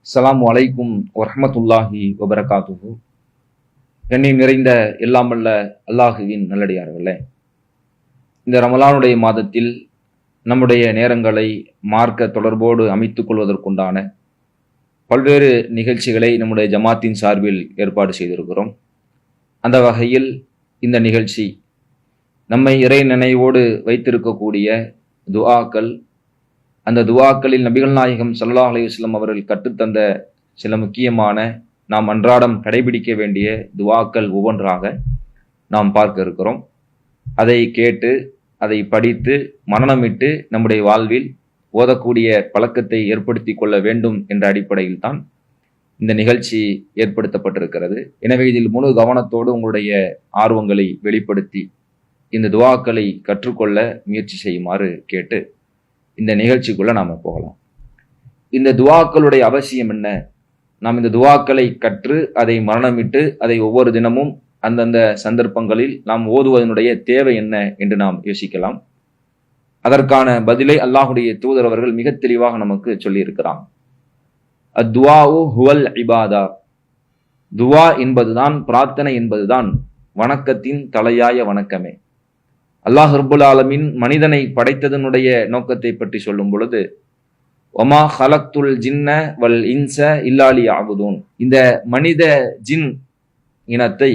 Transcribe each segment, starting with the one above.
அஸ்ஸலாமு அலைக்கும் வரஹ்மத்துல்லாஹி வபரகாத்துஹு. கண்ணியம் நிறைந்த எல்லாம் வல்ல அல்லாஹுவின் நல்லடியார்களே, இந்த ரமலானுடைய மாதத்தில் நம்முடைய நேரங்களை மார்க்க தொடர்போடு அமைத்துக் கொள்வதற்குண்டான பல்வேறு நிகழ்ச்சிகளை நம்முடைய ஜமாத்தின் சார்பில் ஏற்பாடு செய்திருக்கிறோம். அந்த வகையில் இந்த நிகழ்ச்சி நம்மை இறை நினைவோடு வைத்திருக்கக்கூடிய துஆக்கள், அந்த துஆக்களில் நபிகள் நாயகம் ஸல்லல்லாஹு அலைஹி வஸல்லம் அவர்கள் கற்றுத்தந்த சில முக்கியமான நாம் அன்றாடம் கடைபிடிக்க வேண்டிய துஆக்கள் ஒவ்வொன்றாக நாம் பார்க்க இருக்கிறோம். அதை கேட்டு அதை படித்து மனனமிட்டு நம்முடைய வாழ்வில் ஓதக்கூடிய பழக்கத்தை ஏற்படுத்தி கொள்ள வேண்டும் என்ற அடிப்படையில் தான் இந்த நிகழ்ச்சி ஏற்படுத்தப்பட்டிருக்கிறது. எனவே இதில் முழு கவனத்தோடு உங்களுடைய ஆர்வங்களை வெளிப்படுத்தி இந்த துஆக்களை கற்றுக்கொள்ள முயற்சி செய்யுமாறு கேட்டு இந்த நிகழ்ச்சிக்குள்ள நாம போகலாம். இந்த துஆக்களுடைய அவசியம் என்ன? நாம் இந்த துஆக்களை கற்று அதை மரணமிட்டு அதை ஒவ்வொரு தினமும் அந்தந்த சந்தர்ப்பங்களில் நாம் ஓதுவதனுடைய தேவை என்ன என்று நாம் யோசிக்கலாம். அதற்கான பதிலை அல்லாஹுடைய தூதர் அவர்கள் மிக தெளிவாக நமக்கு சொல்லி இருக்கிறான். அத்வாஉ ஹுவல் இபாதா. துஆ என்பதுதான், பிரார்த்தனை என்பதுதான் வணக்கத்தின் தலையாய வணக்கமே. அல்லாஹ் ரப்புல் ஆலமீன் மனிதனை படைத்ததனுடைய நோக்கத்தை பற்றி சொல்லும் பொழுது, ஒமா ஹலக்துல் ஜின்ன வல் இன்ச இல்லா லியஅபுதூன். இந்த மனித ஜின் இனத்தை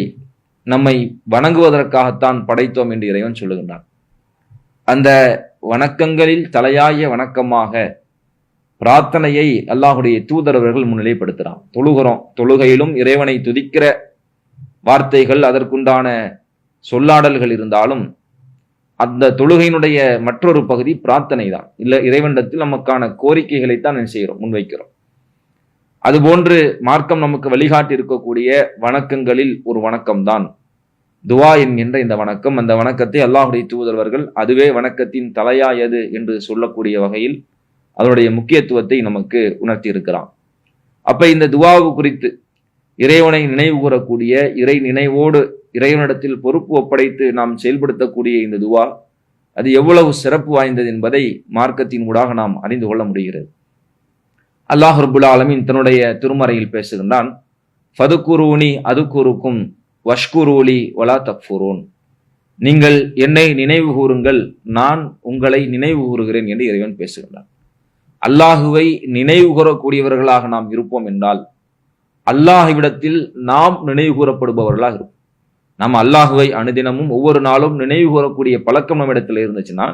நம்மை வணங்குவதற்காகத்தான் படைத்தோம் என்று இறைவன் சொல்லுகின்றான். அந்த வணக்கங்களில் தலையாய வணக்கமாக பிரார்த்தனையை அல்லாஹுடைய தூதர் அவர்கள் முன்னிலைப்படுத்துகிறான். தொழுகிறோம், தொழுகையிலும் இறைவனை துதிக்கிற வார்த்தைகள், அதற்குண்டான சொல்லாடல்கள் இருந்தாலும் அந்த தொழுகையினுடைய மற்றொரு பகுதி பிரார்த்தனை தான். இல்லை, இறைவனிடத்தில் நமக்கான கோரிக்கைகளைத்தான் என்ன செய்கிறோம், முன்வைக்கிறோம். அதுபோன்று மார்க்கம் நமக்கு வழிகாட்டி இருக்கக்கூடிய வணக்கங்களில் ஒரு வணக்கம்தான் துஆ என்கின்ற இந்த வணக்கம். அந்த வணக்கத்தை அல்லாஹுடைய தூதர்வர்கள் அதுவே வணக்கத்தின் தலையாயது என்று சொல்லக்கூடிய வகையில் அதனுடைய முக்கியத்துவத்தை நமக்கு உணர்த்தி இருக்கிறான். அப்ப இந்த துஆவு குறித்து இறைவனை நினைவு கூறக்கூடிய, இறை நினைவோடு இறைவனிடத்தில் பொறுப்பு ஒப்படைத்து நாம் செயல்படுத்தக்கூடிய இந்த துஆ அது எவ்வளவு சிறப்பு வாய்ந்தது என்பதை மார்க்கத்தின் ஊடாக நாம் அறிந்து கொள்ள முடிகிறது. அல்லாஹ் ரப்புல் ஆலமீன் தன்னுடைய திருமறையில் பேசுகின்றான், ஃபதுகுரூனி அதுகுருக்கும் வஷ்குரூலி வலா தக்ஃபுரூன். நீங்கள் என்னை நினைவு கூறுங்கள், நான் உங்களை நினைவு கூறுகிறேன் என்று இறைவன் பேசுகின்றான். அல்லாஹுவை நினைவு கூறக்கூடியவர்களாக நாம் இருப்போம் என்றால் அல்லாஹ்விடத்தில் நாம் நினைவு கூறப்படுபவர்களாக இருப்போம். நாம் அல்லாஹுவை அனுதினமும் ஒவ்வொரு நாளும் நினைவு கூறக்கூடிய பழக்கம் நம்ம இடத்துல இருந்துச்சுன்னா,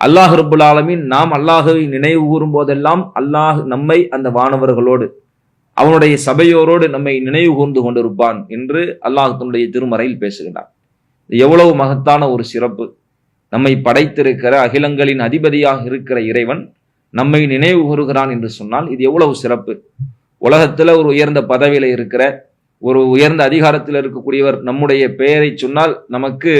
அல்லாஹ் ரப்புல் ஆலமீன் நாம் அல்லாஹுவை நினைவு கூறும் போதெல்லாம் அல்லாஹ் நம்மை அந்த வானவர்களோடு அவனுடைய சபையோரோடு நம்மை நினைவு கூர்ந்து கொண்டிருப்பான் என்று அல்லாஹ் தன்னுடைய திருமறையில் பேசுகின்றான். எவ்வளவு மகத்தான ஒரு சிறப்பு! நம்மை படைத்திருக்கிற அகிலங்களின் அதிபதியாக இருக்கிற இறைவன் நம்மை நினைவு கூறுகிறான் என்று சொன்னால் இது எவ்வளவு சிறப்பு! உலகத்துல ஒரு உயர்ந்த பதவியில இருக்கிற, ஒரு உயர்ந்த அதிகாரத்தில் இருக்கக்கூடியவர் நம்முடைய பெயரை சொன்னால் நமக்கு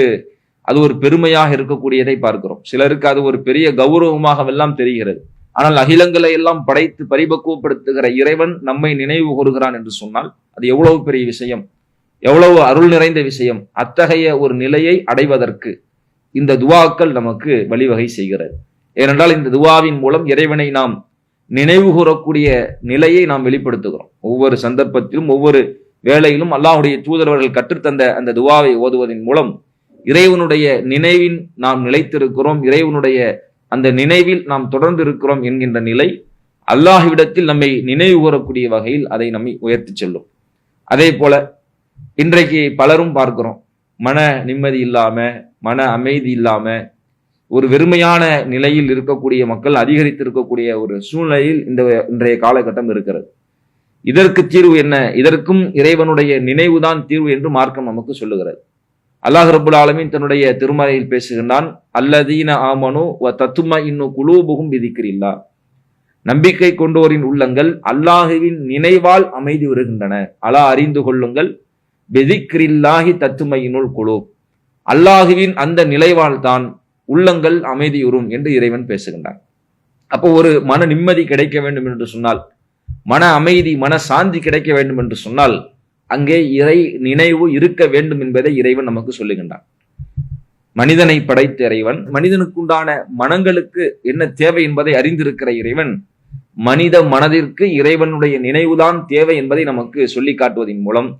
அது ஒரு பெருமையாக இருக்கக்கூடியதை பார்க்கிறோம். சிலருக்கு அது ஒரு பெரிய கௌரவமாகவெல்லாம் தெரிகிறது. ஆனால் அகிலங்களை எல்லாம் படைத்து பரிபக்குவப்படுத்துகிற இறைவன் நம்மை நினைவு கூறுகிறான் என்று சொன்னால் அது எவ்வளவு பெரிய விஷயம், எவ்வளவு அருள் நிறைந்த விஷயம்! அத்தகைய ஒரு நிலையை அடைவதற்கு இந்த துஆக்கள் நமக்கு வழிவகை செய்கிறது. ஏனென்றால் இந்த துஆவின் மூலம் இறைவனை நாம் நினைவு கூறக்கூடிய நிலையை நாம் வெளிப்படுத்துகிறோம். ஒவ்வொரு சந்தர்ப்பத்திலும் ஒவ்வொரு வேளையிலும் அல்லாஹுடைய தூதரவர்கள் கற்றுத்தந்த அந்த துஆவை ஓதுவதன் மூலம் இறைவனுடைய நினைவின் நாம் நிலைத்திருக்கிறோம், இறைவனுடைய அந்த நினைவில் நாம் தொடர்ந்து இருக்கிறோம் என்கின்ற நிலை அல்லாஹ்விடத்தில் நம்மை நினைவு கூறக்கூடிய வகையில் அதை நம்மை உயர்த்தி செல்லும். அதே போல இன்றைக்கு பலரும் பார்க்கிறோம், மன நிம்மதி இல்லாம, மன அமைதி இல்லாம, ஒரு வெறுமையான நிலையில் இருக்கக்கூடிய மக்கள் அதிகரித்து இருக்கக்கூடிய ஒரு சூழ்நிலையில் இன்றைய காலகட்டம் இருக்கிறது. இதற்கு தீர்வு என்ன? இதற்கும் இறைவனுடைய நினைவுதான் தீர்வு என்று மார்க்கம் நமக்கு சொல்லுகிறது. அல்லாஹ் ரப்புல் ஆலமீன் தன்னுடைய திருமறையில் பேசுகின்றான், அல்லதீன ஆமனு வ தத்மஇன்னு குலூபுஹும் பிதிக்ரில்லாஹ். நம்பிக்கை கொண்டோரின் உள்ளங்கள் அல்லாஹுவின் நினைவால் அமைதி வருகின்றன. அலா அறிந்து கொள்ளுங்கள், பிதிக்ரில்லாஹி தத்மஇன்னுல் குலூப். அல்லாஹுவின் அந்த நிலைவால் தான் உள்ளங்கள் அமைதியுறும் என்று இறைவன் பேசுகின்றான். அப்போ ஒரு மன நிம்மதி கிடைக்க வேண்டும் என்று சொன்னால், மன அமைதி, மன சாந்தி கிடைக்க வேண்டும் என்று சொன்னால் அங்கே இறை நினைவு இருக்க வேண்டும் என்பதை இறைவன் நமக்கு சொல்லுகின்றான். மனிதனை படைத்த இறைவன் மனிதனுக்குண்டான மனங்களுக்கு என்ன தேவை என்பதை அறிந்திருக்கிற இறைவன் மனித மனதிற்கு இறைவனுடைய நினைவுதான் தேவை என்பதை நமக்கு சொல்லி காட்டுவதன் மூலம்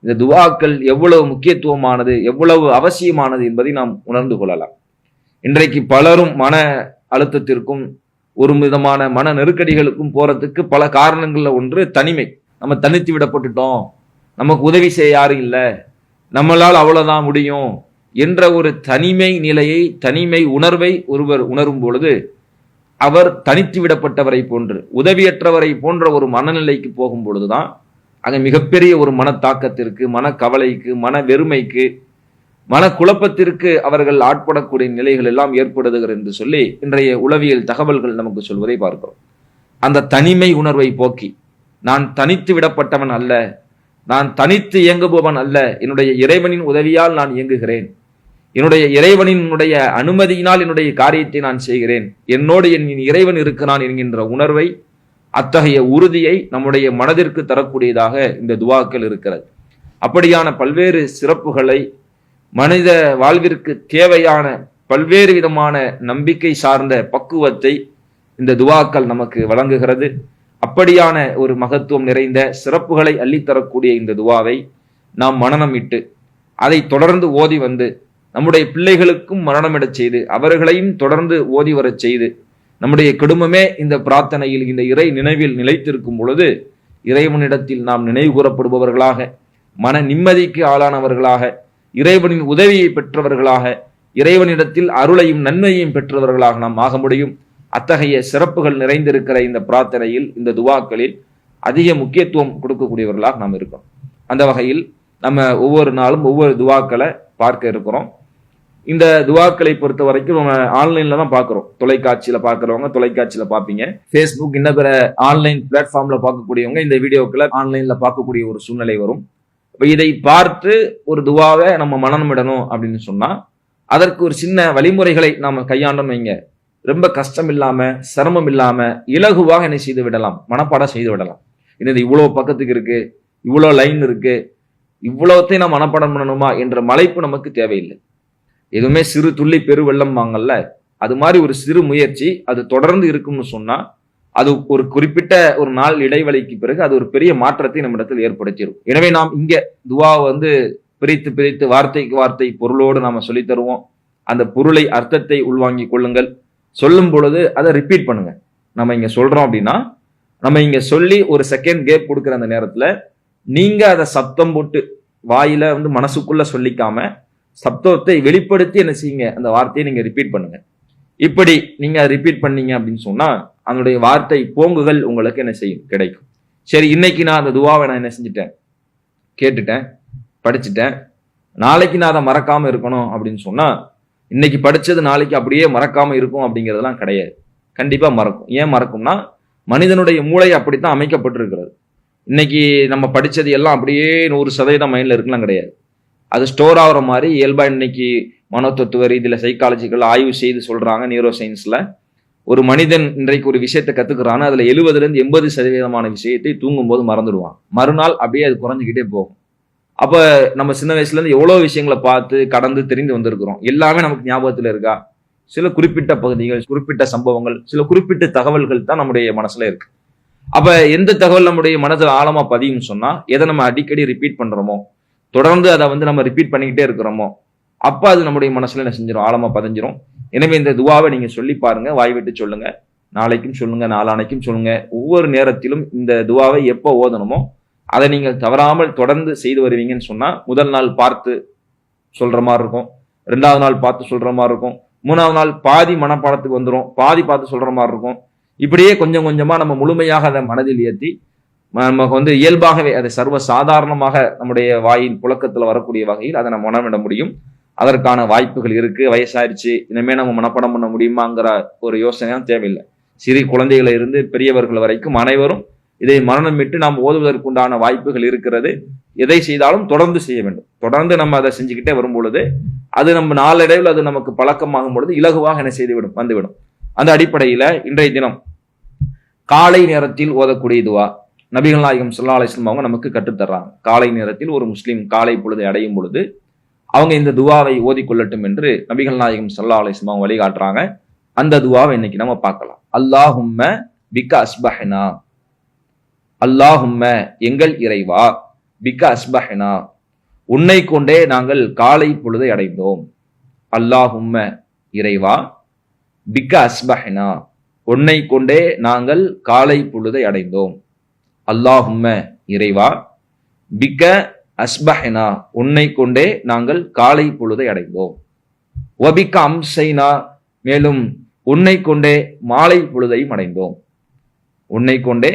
இந்த துவாக்கள் எவ்வளவு முக்கியத்துவமானது, எவ்வளவு அவசியமானது என்பதை நாம் உணர்ந்து கொள்ளலாம். இன்றைக்கு பலரும் மன அழுத்தத்திற்கும் ஒரு விதமான மன நெருக்கடிகளுக்கும் போறதுக்கு பல காரணங்கள்ல ஒன்று தனிமை. நம்ம தனித்து விடப்பட்டுட்டோம், நமக்கு உதவி செய்ய யாரும் இல்லை, நம்மளால் அவ்வளவுதான் முடியும் என்ற ஒரு தனிமை நிலையை, தனிமை உணர்வை ஒருவர் உணரும் பொழுது அவர் தனித்து விடப்பட்டவரை போன்று, உதவியற்றவரை போன்ற ஒரு மனநிலைக்கு போகும் பொழுதுதான் அங்க மிகப்பெரிய ஒரு மனத்தாக்கத்திற்கு, மனக்கவலைக்கு, மன வெறுமைக்கு, மனக்குழப்பத்திற்கு அவர்கள் ஆட்படக்கூடிய நிலைகள் எல்லாம் ஏற்படுகிறது என்று சொல்லி இன்றைய உளவியல் தகவல்கள் நமக்கு சொல்வதை பார்க்கிறோம். அந்த தனிமை உணர்வை போக்கி, நான் தனித்து விடப்பட்டவன் அல்ல, நான் தனித்து இயங்குபவன் அல்ல, என்னுடைய இறைவனின் உதவியால் நான் இயங்குகிறேன், என்னுடைய இறைவனினுடைய அனுமதியினால் என்னுடைய காரியத்தை நான் செய்கிறேன், என்னோடு என் இறைவன் இருக்கிறான் என்கின்ற உணர்வை, அத்தகைய உறுதியை நம்முடைய மனதிற்கு தரக்கூடியதாக இந்த துவாக்கள் இருக்கிறது. அப்படியான பல்வேறு சிறப்புகளை, மனித வாழ்விற்கு தேவையான பல்வேறு விதமான நம்பிக்கை சார்ந்த பக்குவத்தை இந்த துவாக்கள் நமக்கு வழங்குகிறது. அப்படியான ஒரு மகத்துவம் நிறைந்த சிறப்புகளை அள்ளித்தரக்கூடிய இந்த துவாவை நாம் மனனமிட்டு அதை தொடர்ந்து ஓதி வந்து நம்முடைய பிள்ளைகளுக்கும் மரணமிடச் செய்து அவர்களையும் தொடர்ந்து ஓதி வரச் செய்து நம்முடைய குடும்பமே இந்த பிரார்த்தனையில், இந்த இறை நினைவில் நிலைத்திருக்கும் பொழுது இறைவனிடத்தில் நாம் நினைவு கூறப்படுபவர்களாக, மன நிம்மதிக்கு ஆளானவர்களாக, இறைவனின் உதவியை பெற்றவர்களாக, இறைவனிடத்தில் அருளையும் நன்மையையும் பெற்றவர்களாக நாம் ஆக முடியும். அத்தகைய சிறப்புகள் நிறைந்திருக்கிற இந்த பிரார்த்தனையில், இந்த துவாக்களில் அதிக முக்கியத்துவம் கொடுக்கக்கூடியவர்களாக நாம் இருக்கோம். அந்த வகையில் நம்ம ஒவ்வொரு நாளும் ஒவ்வொரு துவாக்களை பார்க்க இருக்கிறோம். இந்த துவாக்களை பொறுத்த வரைக்கும் நம்ம ஆன்லைன்ல தான் பார்க்கிறோம். தொலைக்காட்சியில பார்க்கிறவங்க தொலைக்காட்சியில பார்ப்பீங்க, ஃபேஸ்புக் இன்ன பிற ஆன்லைன் பிளாட்ஃபார்ம்ல பார்க்கக்கூடியவங்க இந்த வீடியோக்களை ஆன்லைன்ல பார்க்கக்கூடிய ஒரு சூழ்நிலை வரும். இதை பார்த்து ஒரு துவாவை நம்ம மனனமிடணும் அப்படின்னு சொன்னா அதற்கு ஒரு சின்ன வழிமுறைகளை நாம கையாண்டோம் வைங்க, ரொம்ப கஷ்டம் இல்லாம, சிரமம் இல்லாம, இலகுவாக என்ன செய்து விடலாம், மனப்பாடம் செய்து விடலாம். இது இவ்வளவு பக்கத்துக்கு இருக்கு, இவ்வளவு லைன் இருக்கு, இவ்வளவுத்தையும் நான் மனப்பாடம் பண்ணணுமா என்ற மலைப்பு நமக்கு தேவையில்லை. எதுவுமே சிறு துள்ளி பெரு வெள்ளம் வாங்கல்ல, அது மாதிரி ஒரு சிறு முயற்சி அது தொடர்ந்து இருக்கும்னு சொன்னா அது ஒரு குறிப்பிட்ட ஒரு நாள் இடைவெளிக்கு பிறகு அது ஒரு பெரிய மாற்றத்தை நம்மிடத்தில் ஏற்படுத்தியிருக்கும். எனவே நாம் இங்க துவா பிரித்து பிரித்து வார்த்தைக்கு வார்த்தை பொருளோடு நாம சொல்லி தருவோம். அந்த பொருளை, அர்த்தத்தை உள்வாங்கி கொள்ளுங்கள். சொல்லும் பொழுது அதை ரிப்பீட் பண்ணுங்க. நம்ம இங்க சொல்றோம் அப்படின்னா நம்ம இங்க சொல்லி ஒரு செகண்ட் கேப் கொடுக்குற அந்த நேரத்துல நீங்க அதை சப்தம் போட்டு வாயில மனசுக்குள்ள சொல்லிக்காம சப்தத்தை வெளிப்படுத்தி என்ன செய்யுங்க, அந்த வார்த்தையை நீங்க ரிப்பீட் பண்ணுங்க. இப்படி நீங்க ரிப்பீட் பண்ணீங்க அப்படின்னு சொன்னா அதனுடைய வார்த்தை போங்குகள் உங்களுக்கு என்ன செய்யும், கிடைக்கும். சரி, இன்னைக்கு நான் அந்த துவாவை நான் என்ன செஞ்சுட்டேன், கேட்டுட்டேன், படிச்சுட்டேன், நாளைக்கு நான் அதை மறக்காம இருக்கணும் அப்படின்னு சொன்னா இன்னைக்கு படிச்சது நாளைக்கு அப்படியே மறக்காம இருக்கும் அப்படிங்கிறதுலாம் கிடையாது. கண்டிப்பா மறக்கும். ஏன் மறக்கும்னா மனிதனுடைய மூளை அப்படித்தான் அமைக்கப்பட்டிருக்கிறது. இன்னைக்கு நம்ம படிச்சது எல்லாம் அப்படியே 100% மைண்ட்ல இருக்கலாம் கிடையாது. அது ஸ்டோர் ஆகுற மாதிரி இயல்பா இன்னைக்கு மனோதத்துவ ரீதியில சைக்காலஜிக்கல் ஆய்வு செய்து சொல்றாங்க. நியூரோ சயின்ஸ்ல ஒரு மனிதன் இன்றைக்கு ஒரு விஷயத்தை கத்துக்கிறான்னு அதுல 70% விஷயத்தை தூங்கும் போது மறந்துடுவான். மறுநாள் அப்படியே அது குறைஞ்சிக்கிட்டே போகும். அப்ப நம்ம சின்ன வயசுல இருந்து எவ்வளவு விஷயங்களை பார்த்து கடந்து தெரிந்து வந்திருக்கிறோம். எல்லாமே நமக்கு ஞாபகத்துல இருக்கா? சில குறிப்பிட்ட பகுதிகள், குறிப்பிட்ட சம்பவங்கள், சில குறிப்பிட்ட தகவல்கள் தான் நம்முடைய மனசுல இருக்கு. அப்ப எந்த தகவல் நம்முடைய மனசுல ஆழமா பதியும் சொன்னா எதை நம்ம அடிக்கடி ரிப்பீட் பண்றோமோ, தொடர்ந்து அதை நம்ம ரிப்பீட் பண்ணிக்கிட்டே இருக்கிறோமோ, அப்ப அது நம்முடைய மனசுல என்ன செஞ்சிடும், ஆழமா பதிஞ்சிரும். எனவே இந்த துவாவை நீங்க சொல்லி பாருங்க, வாய் விட்டு சொல்லுங்க, நாளைக்கும் சொல்லுங்க, நாளானைக்கும் சொல்லுங்க. ஒவ்வொரு நேரத்திலும் இந்த துவாவை எப்போ ஓதணுமோ அதை நீங்கள் தவறாமல் தொடர்ந்து செய்து வருவீங்கன்னு சொன்னா முதல் நாள் பார்த்து சொல்ற மாதிரி இருக்கும், 2வது நாள் பார்த்து சொல்ற மாதிரி இருக்கும், 3வது நாள் பாதி மனப்பாடத்துக்கு வந்துடும், பாதி பார்த்து சொல்ற மாதிரி இருக்கும். இப்படியே கொஞ்சம் கொஞ்சமா நம்ம முழுமையாக அதை மனதில் ஏற்றி நமக்கு இயல்பாகவே அதை சர்வ சாதாரணமாக நம்முடைய வாயின் புழக்கத்துல வரக்கூடிய வகையில் அதை நம்ம மனமிட முடியும். அதற்கான வாய்ப்புகள் இருக்கு. வயசாயிருச்சு, இனிமே நம்ம மனப்பாடம் பண்ண முடியுமாங்கிற ஒரு யோசனையும் தேவையில்லை. சிறு குழந்தைகளை இருந்து பெரியவர்கள் வரைக்கும் அனைவரும் இதை மரணம் விட்டு நாம் ஓதுவதற்குண்டான வாய்ப்புகள் இருக்கிறது. எதை செய்தாலும் தொடர்ந்து செய்ய வேண்டும். தொடர்ந்து நம்ம அதை செஞ்சுக்கிட்டே வரும் பொழுது அது நம்ம நாளடைவில் அது நமக்கு பழக்கமாகும் பொழுது இலகுவாக என்ன செய்துவிடும், வந்துவிடும். அந்த அடிப்படையில இன்றைய தினம் காலை நேரத்தில் ஓதக்கூடிய துவா நபிகள் நாயகம் ஸல்லல்லாஹு அலைஹி வஸல்லம் அவங்க நமக்கு கற்றுத்தர்றாங்க. காலை நேரத்தில் ஒரு முஸ்லீம் காலை பொழுதை அடையும் பொழுது அவங்க இந்த துவாவை ஓதிக்கொள்ளட்டும் என்று நபிகள் நாயகம் ஸல்லல்லாஹு அலைஹி வஸல்லம் வழிகாட்டுறாங்க. அந்த துவாவை இன்னைக்கு நம்ம பார்க்கலாம். அல்லாஹும்ம பிக்க அஸ்பஹ்னா, அல்லாஹும்ம எங்கள் இறைவா, பிக்க அஸ்பஹ்னா உன்னை கொண்டே நாங்கள் காலை பொழுதை அடைந்தோம். அல்லாஹும்ம இறைவா, பிக்க அஸ்பஹ்னா உன்னை கொண்டே நாங்கள் காலை பொழுதை அடைந்தோம். அல்லாஹும்ம இறைவா, பிக்க அஸ்பஹ்னா உன்னை கொண்டே நாங்கள் காலை பொழுதை அடைந்தோம். வபிக்க அம்சைனா மேலும் உன்னை கொண்டே மாலை பொழுதையும் அடைந்தோம். உன்னை கொண்டே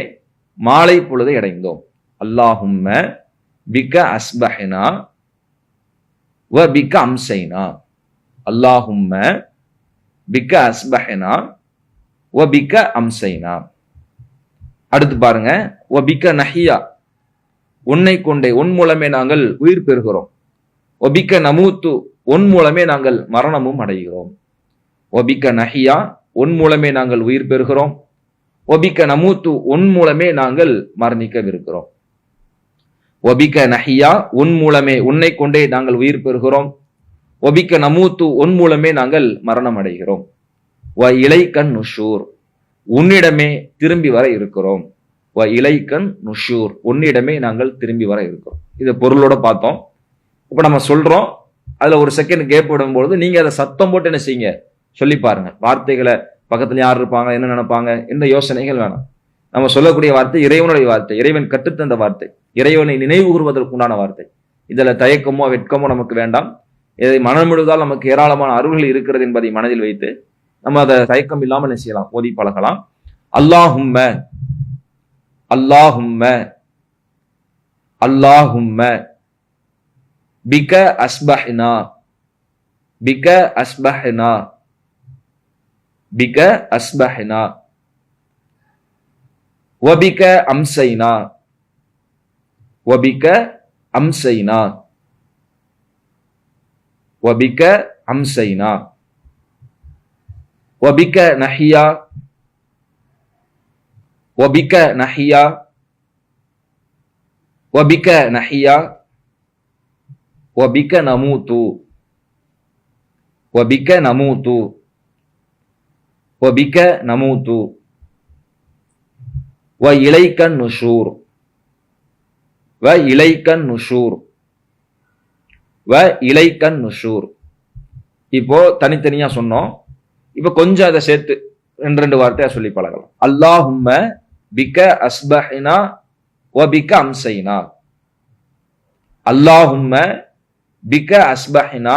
மாலை பொழுதை அடைந்தோம். அல்லாஹும்ம பிக்க அஸ்பஹ்னா வ பிக்க அம்சைனா. அல்லாஹும்ம பிக்க அஸ்பஹ்னா வ பிக்க அம்சைனா. அடுத்து பாருங்க, வ பிக்க நஹியா உன்னை கொண்டே உன் மூலமே நாங்கள் உயிர் பெறுகிறோம். வ பிக்க நமூத்து உன் மூலமே நாங்கள் மரணமும் அடைகிறோம். வ பிக்க நஹியா உன் மூலமே நாங்கள் உயிர் பெறுகிறோம். வ பிக்க நமூத்து உன் மூலமே நாங்கள் மரணிக்கவிருக்கிறோம். வ பிக்க நஹியா உன் மூலமே உன்னை கொண்டே நாங்கள் உயிர் பெறுகிறோம். வ பிக்க நமூத்து உன் மூலமே நாங்கள் மரணம் அடைகிறோம். வ இலைக்கன் நுஷூர் உன்னிடமே திரும்பி வர இருக்கிறோம். வ இலைக்கன் நுஷூர் உன்னிடமே நாங்கள் திரும்பி வர இருக்கிறோம். இதை பொருளோட பார்த்தோம். இப்ப நம்ம சொல்றோம், அதுல ஒரு செகண்ட் கேப் விடும்போது நீங்க அதை சத்தம் போட்டு என்ன செய்யுங்க, சொல்லி பாருங்க. வார்த்தைகளை பக்கத்துல யார் இருப்பாங்க, என்ன நினைப்பாங்க, எந்த யோசனைகள் வேணாம். நம்ம சொல்லக்கூடிய வார்த்தை இறைவனுடைய வார்த்தை, இறைவன் கற்றுத்தந்த வார்த்தை, இறைவனை நினைவு கூறுவதற்குண்டான வார்த்தை. இதுல தயக்கமோ வெட்கமோ நமக்கு வேண்டாம். இதை மனம் முழுதால் நமக்கு ஏராளமான அருள்கள் இருக்கிறது என்பதை மனதில் வைத்து நம்ம அதை தயக்கம் இல்லாமல் என்ன செய்யலாம், ஓதி பழகலாம். அல்லாஹும்ம அல்லாஹும்ம அல்லாஹும்ம பிக அஸ்பஹ்னா பிக அஸ்பஹ்னா பிக அஸ்பஹ்னா வபிக அம்சைனா வபிக அம்சைனா வபிக அம்சைனா வபிக நஹியா வபிக நஹியா வபிக நஹியா வபிக நமூது வபிக நமூது வபிக நமூது வ இலைக்கன் நுஷூர் வ இலைக்கன் நுஷூர் வ இலைக்கன் நுஷூர். இப்போ தனித்தனியா சொன்னோம். இப்ப கொஞ்சம் அதை சேர்த்து ரெண்டு வார்த்தையா சொல்லி பழகலாம். அல்லாஹும்ம பிக அஸ்பஹ்னா வ பிக அம்சைனா. அல்லாஹும்ம பிக அஸ்பஹ்னா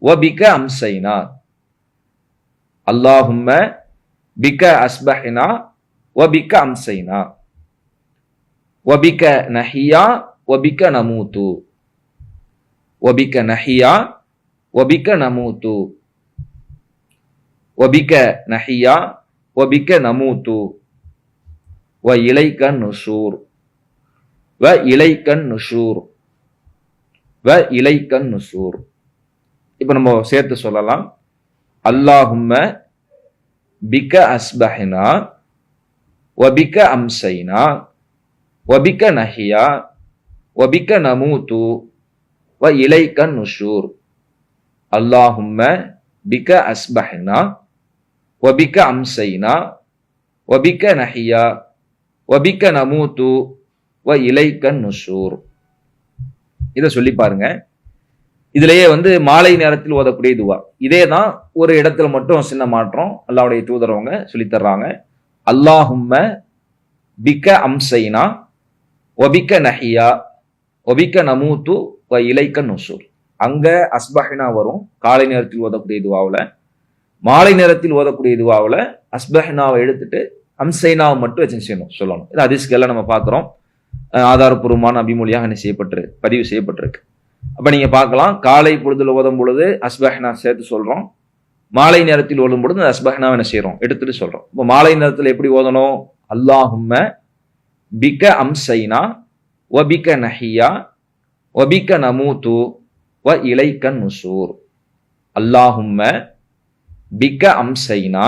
வ பிக அம்சைனா. அல்லாஹும்ம பிக அஸ்பஹ்னா வ பிக அம்சைனா. வ பிக நஹியா வ பிக நமூது வ பிக நஹியா வ பிக நமூது வ பிக நஹியா வ பிக நமூது வ இலைக்கன் நுஷூர் வ இலைக்கன் நுஷூர் வ இலைக்கன் நுஷூர். இப்ப நம்ம சேர்த்து சொல்லலாம். அல்லாஹும்ம பிக அஸ்பஹ்னா வ பிக அம்சைனா வ பிக நஹியா வ பிக நமூது வ இலைக்கன் நுஷூர். அல்லாஹும்ம பிக அஸ்பஹ்னா வ பிக அம்சைனா வ பிக நஹியா வ பிக நமூது வ இலைக்கன் நுஷூர். இதை சொல்லி பாருங்க. இதுலயே மாலை நேரத்தில் ஓதக்கூடிய துவா. இதே தான், ஒரு இடத்துல மட்டும் சின்ன மாற்றம். அல்லாஹ்வுடைய தூதரவங்க சொல்லி தர்றாங்க. அல்லாஹும்ம பிக அம்சைனா வ பிக நஹியா வ பிக நமூது வ இலைக்கன் நுஷூர். அங்க அஸ்பஹ்னா வரும் காலை நேரத்தில் ஓதக்கூடிய துவாவுல. மாலை நேரத்தில் ஓதக்கூடிய துவாவுல அஸ்பஹ்னாவை எடுத்துட்டு அம்சைனாவை மட்டும் வச்சு சொல்லணும். இது ஹதீஸ்கள்ல நம்ம பார்க்கிறோம். ஆதாரப்பூர்வமான அபிமொழியாக பதிவு செய்யப்பட்டிருக்கு. அப்ப நீங்க பார்க்கலாம், காலை பொழுதுல ஓதும் பொழுது அஸ்பஹ்னா சேர்த்து சொல்றோம். மாலை நேரத்தில் ஓதும் பொழுது அஸ்பஹ்னாவை என்ன செய்யறோம், எடுத்துட்டு சொல்றோம். இப்போ மாலை நேரத்தில் எப்படி ஓதணும்? அல்லாஹும்ம பிக அம்சைனா வ பிக நஹியா வ பிக நமூது வ இலைக்கன் நுஷூர். அல்லாஹும்ம பிக அம்சைனா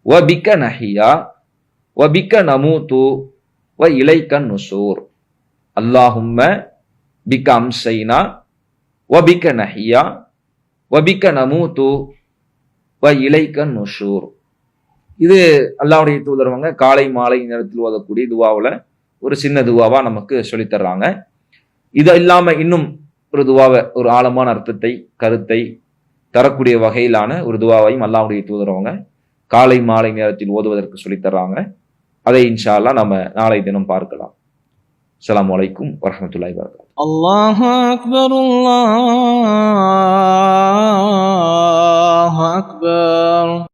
வ பிக நஹியா வ பிக நமூது வ இலைக்கன் நுஷூர். அல்லாஹும்ம பிக அம்சைனா வ பிக நஹியா வ பிக நமூது வ இலைக்கன் நுஷூர். இது அல்லாஹ்வுடைய தூதரவங்க காலை மாலை நேரத்தில் ஓதக்கூடிய துவாவுல ஒரு சின்ன துவாவா நமக்கு சொல்லித் தர்றாங்க. இது இல்லாம இன்னும் ஒரு துவாவை, ஒரு ஆழமான அர்த்தத்தை, கருத்தை தரக்கூடிய வகையிலான ஒரு துவாவையும் அல்லாஹ்வுடைய தூதரவங்க காலை மாலை நேரத்தில் ஓதுவதற்கு சொல்லித் தர்றாங்க. அதை இன்ஷா அல்லாஹ் நம்ம நாளை தினம் பார்க்கலாம். அஸ்ஸலாமு அலைக்கும் வரஹ்மத்துல்லாஹி வபரகாத்துஹு. அல்லாஹு அக்பர், அல்லாஹு அக்பர்.